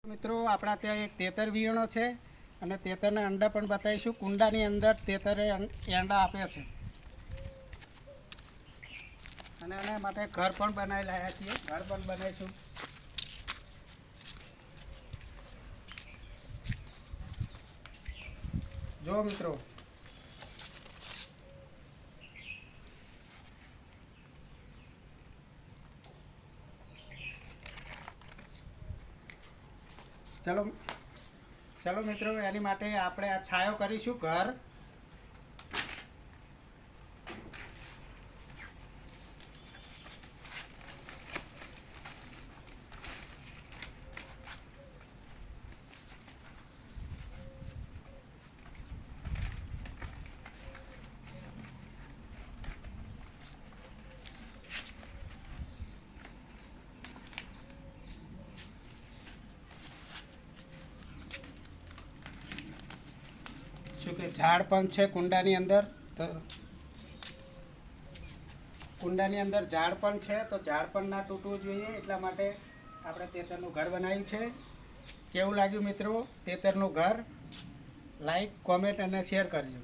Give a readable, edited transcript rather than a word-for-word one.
મિત્રો આપણા ત્યાં એક તેતર વિયણો છે અને તેતરના અંડા પણ બતાવીશું. કુંડાની અંદર તેતરે અંડા આપે છે અને એના માટે ઘર પણ બનાવી લાવ્યા છીએ. ઘર પણ બનાવીશું. જો મિત્રો ચલો મિત્રો, એની માટે આપણે આ છાંયો કરીશું ઘર. શું કે ઝાડ પણ છે કુંડાની અંદર, તો કુંડાની અંદર ઝાડ પણ છે, તો ઝાડ પણ ના તૂટવું જોઈએ એટલા માટે આપણે તેતરનું ઘર બનાવ્યું છે. કેવું લાગ્યું મિત્રો તેતરનું ઘર? લાઈક, કોમેન્ટ અને શેર કરજો.